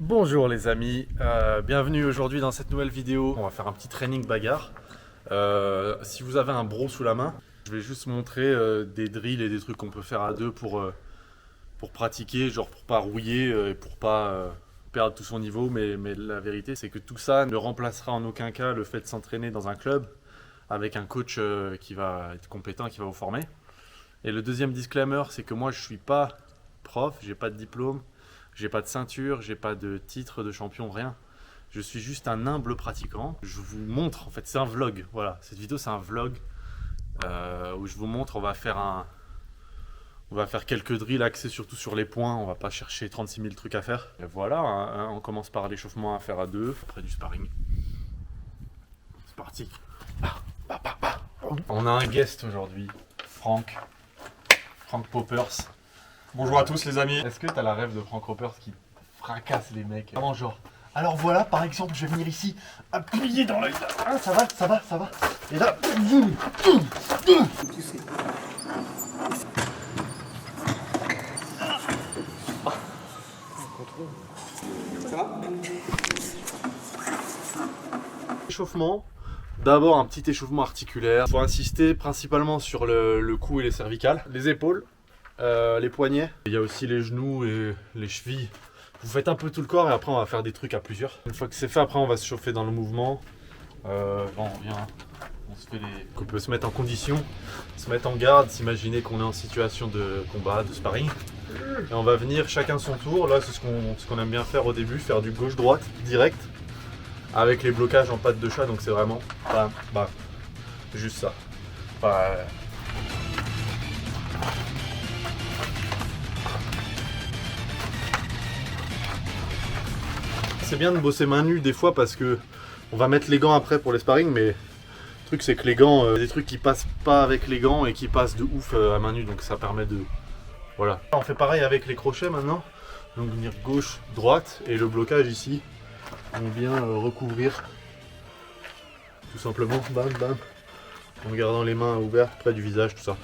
Bonjour les amis, bienvenue aujourd'hui dans cette nouvelle vidéo. On va faire un petit training bagarre. Si vous avez un bro sous la main, je vais juste montrer des drills et des trucs qu'on peut faire à deux pour pratiquer, genre pour pas rouiller et pour pas perdre tout son niveau. Mais la vérité c'est que tout ça ne remplacera en aucun cas le fait de s'entraîner dans un club avec un coach qui va être compétent, qui va vous former. Et le deuxième disclaimer, c'est que moi je suis pas prof, j'ai pas de diplôme. J'ai pas de ceinture, j'ai pas de titre de champion, rien. Je suis juste un humble pratiquant. Je vous montre, en fait, c'est un vlog. Voilà, cette vidéo c'est un vlog où je vous montre. On va faire quelques drills axés surtout sur les points. On va pas chercher 36 000 trucs à faire. Et voilà, on commence par l'échauffement à faire à deux, après du sparring. C'est parti. On a un guest aujourd'hui, Frank Poppers. Bonjour à tous les amis. Est-ce que t'as la rêve de Frank Poppers qui fracasse les mecs? Vraiment genre. Alors voilà, par exemple, je vais venir ici, appuyer dans l'œil. Ah, ça va. Et là, boum, boum, boum. Ça va? Échauffement. D'abord un petit échauffement articulaire. Il faut insister principalement sur le cou et les cervicales, les épaules. Les poignets, il y a aussi les genoux et les chevilles. Vous faites un peu tout le corps et après on va faire des trucs à plusieurs. Une fois que c'est fait, après on va se chauffer dans le mouvement. On peut se mettre en condition, se mettre en garde, s'imaginer qu'on est en situation de combat, de sparring. Et on va venir chacun son tour. Là c'est ce qu'on aime bien faire au début, faire du gauche-droite direct avec les blocages en patte de chat. Donc c'est vraiment bam, bam, juste ça. C'est bien de bosser main nue des fois parce que on va mettre les gants après pour les sparring, mais le truc c'est que les gants, des trucs qui passent pas avec les gants et qui passent de ouf à main nue, donc ça permet de... Voilà. On fait pareil avec les crochets maintenant, donc venir gauche, droite, et le blocage ici, on vient recouvrir tout simplement, bam bam, en gardant les mains ouvertes près du visage, tout ça.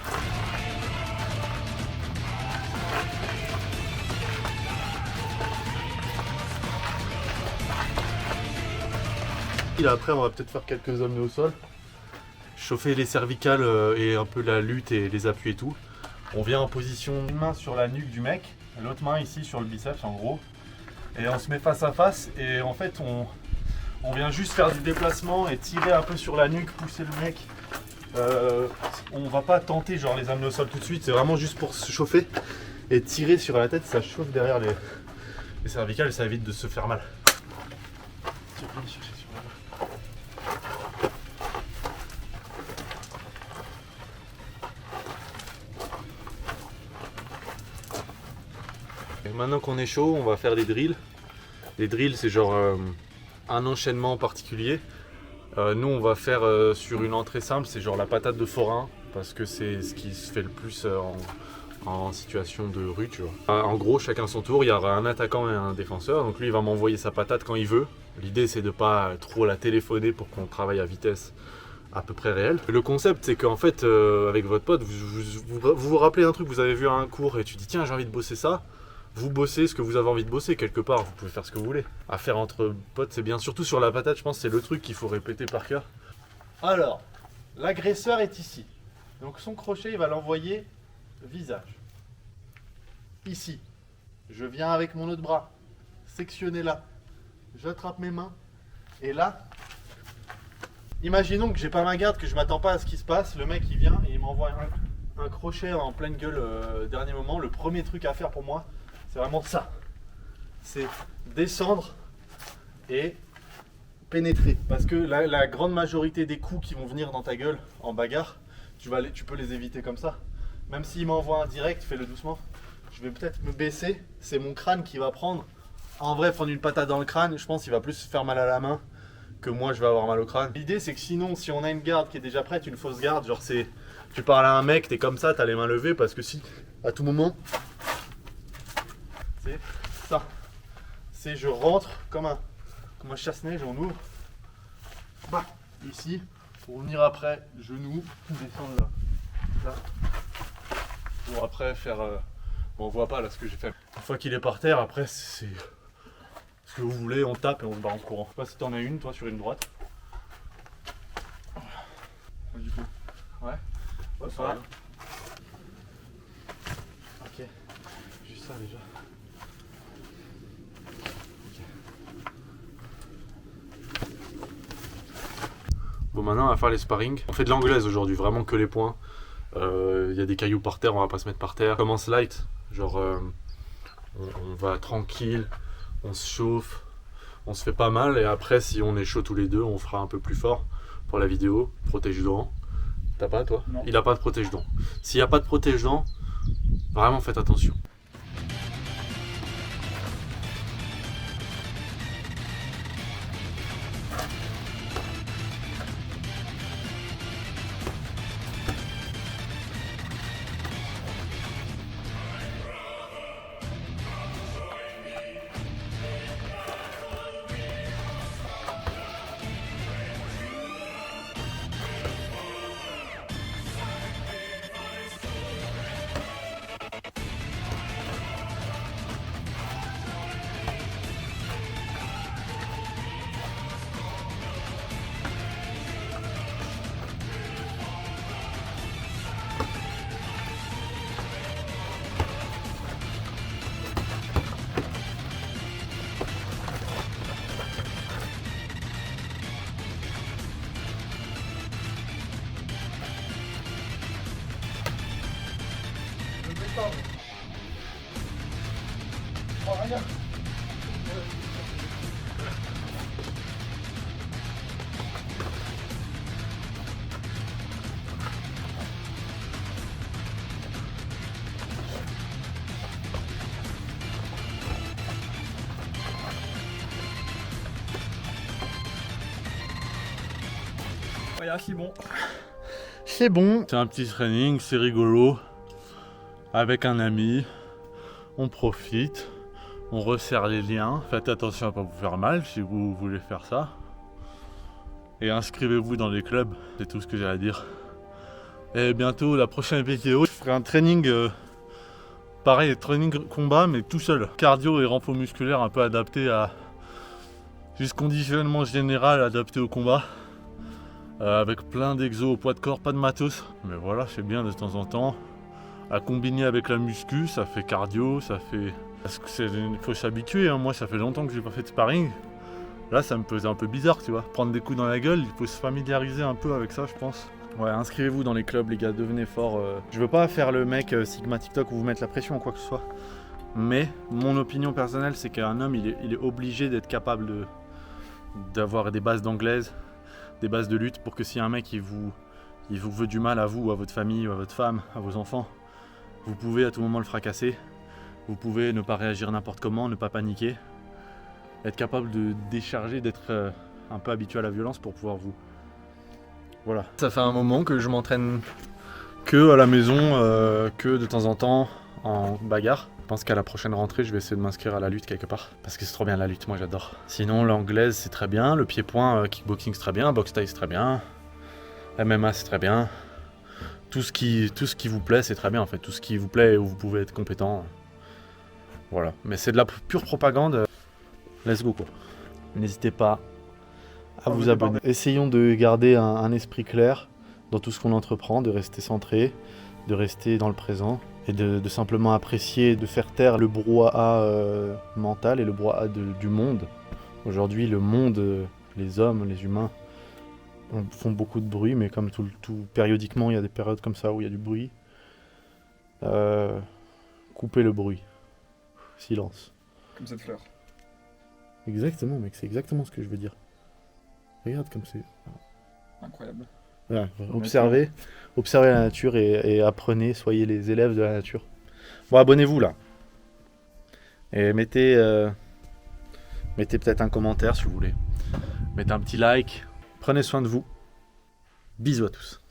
Après on va peut-être faire quelques abdos au sol, chauffer les cervicales et un peu la lutte et les appuis et tout. On vient en position, une main sur la nuque du mec, l'autre main ici sur le biceps en gros, et on se met face à face et en fait on vient juste faire du déplacement et tirer un peu sur la nuque, pousser le mec. On va pas tenter genre les abdos au sol tout de suite, c'est vraiment juste pour se chauffer et tirer sur la tête, ça chauffe derrière les cervicales et ça évite de se faire mal. Et maintenant qu'on est chaud, on va faire des drills. Les drills, c'est genre un enchaînement particulier. Nous, on va faire sur une entrée simple, c'est genre la patate de forain, parce que c'est ce qui se fait le plus en situation de rue, tu vois. En gros, chacun son tour, il y aura un attaquant et un défenseur. Donc lui, il va m'envoyer sa patate quand il veut. L'idée, c'est de pas trop la téléphoner pour qu'on travaille à vitesse à peu près réelle. Le concept, c'est qu'en fait, avec votre pote, vous rappelez un truc, vous avez vu un cours et tu dis tiens, j'ai envie de bosser ça. Vous bossez ce que vous avez envie de bosser quelque part, vous pouvez faire ce que vous voulez. À faire entre potes, c'est bien. Surtout sur la patate, je pense que c'est le truc qu'il faut répéter par cœur. Alors, l'agresseur est ici. Donc son crochet, il va l'envoyer visage. Ici. Je viens avec mon autre bras. Sectionner là. J'attrape mes mains. Et là, imaginons que j'ai pas ma garde, que je m'attends pas à ce qui se passe. Le mec, il vient et il m'envoie un crochet en pleine gueule dernier moment. Le premier truc à faire pour moi, c'est vraiment ça. C'est descendre et pénétrer. Parce que la grande majorité des coups qui vont venir dans ta gueule en bagarre, tu peux les éviter comme ça. Même s'il m'envoie un direct, fais-le doucement. Je vais peut-être me baisser. C'est mon crâne qui va prendre. En vrai, prendre une patate dans le crâne, je pense qu'il va plus se faire mal à la main que moi je vais avoir mal au crâne. L'idée c'est que sinon, si on a une garde qui est déjà prête, une fausse garde, genre c'est... Tu parles à un mec, t'es comme ça, t'as les mains levées, parce que si, à tout moment... C'est ça. C'est je rentre comme un chasse-neige, on ouvre. Bah, ici, pour venir après, genou, descendre là. Là. Pour après faire... Bon, on voit pas là ce que j'ai fait. Une fois qu'il est par terre, après c'est Ce que vous voulez, on tape et on se bat en courant. Je sais pas si t'en as une, toi, sur une droite. Du coup. Ouais. Ouais, ça va. Ok. Juste ça déjà. Bon, maintenant on va faire les sparring. On fait de l'anglaise aujourd'hui, vraiment que les points. Il y a des cailloux par terre, on va pas se mettre par terre. On commence light, genre on va tranquille, on se chauffe, on se fait pas mal. Et après, si on est chaud tous les deux, on fera un peu plus fort pour la vidéo. Protège-dents. T'as pas toi? Non. Il a pas de protège-dents. S'il n'y a pas de protège-dents, vraiment faites attention. Oh, regarde. Voilà, c'est bon. C'est bon. C'est un petit training, c'est rigolo. Avec un ami, on profite, on resserre les liens. Faites attention à ne pas vous faire mal si vous voulez faire ça. Et inscrivez-vous dans les clubs, c'est tout ce que j'ai à dire. Et bientôt, la prochaine vidéo, je ferai un training, pareil, training combat, mais tout seul. Cardio et renfort musculaire un peu adapté à... Juste conditionnement général adapté au combat. Avec plein d'exos au poids de corps, pas de matos. Mais voilà, c'est bien de temps en temps. À combiner avec la muscu, ça fait cardio, ça fait... Parce que il faut s'habituer, hein. Moi ça fait longtemps que j'ai pas fait de sparring. Là ça me faisait un peu bizarre, tu vois. Prendre des coups dans la gueule, il faut se familiariser un peu avec ça, je pense. Ouais, inscrivez-vous dans les clubs les gars, devenez forts. Je veux pas faire le mec Sigma TikTok ou vous mettre la pression ou quoi que ce soit. Mais mon opinion personnelle c'est qu'un homme il est obligé d'être capable d'avoir des bases d'anglaise, des bases de lutte pour que si un mec il vous veut du mal à vous, à votre famille, à votre femme, à vos enfants, vous pouvez à tout moment le fracasser. Vous pouvez ne pas réagir n'importe comment, ne pas paniquer. Être capable de décharger, d'être un peu habitué à la violence pour pouvoir vous... Voilà. Ça fait un moment que je m'entraîne que à la maison, que de temps en temps en bagarre. Je pense qu'à la prochaine rentrée, je vais essayer de m'inscrire à la lutte quelque part. Parce que c'est trop bien la lutte, moi j'adore. Sinon l'anglaise c'est très bien, le pied-point, kickboxing c'est très bien, boxe thaï c'est très bien, MMA c'est très bien. Tout ce qui vous plaît, c'est très bien en fait. Tout ce qui vous plaît et où vous pouvez être compétent. Voilà. Mais c'est de la pure propagande. Let's go quoi. N'hésitez pas à vous abonner. Essayons de garder un esprit clair dans tout ce qu'on entreprend, de rester centré, de rester dans le présent et de simplement apprécier, de faire taire le brouhaha mental et le brouhaha du monde. Aujourd'hui, le monde, les hommes, les humains, font beaucoup de bruit, mais comme tout périodiquement, il y a des périodes comme ça où il y a du bruit. Coupez le bruit. Silence. Comme cette fleur. Exactement, mec, c'est exactement ce que je veux dire. Regarde comme c'est... Incroyable. Voilà, observez la nature et apprenez, soyez les élèves de la nature. Bon, abonnez-vous là. Et mettez peut-être un commentaire si vous voulez. Mettez un petit like. Prenez soin de vous. Bisous à tous.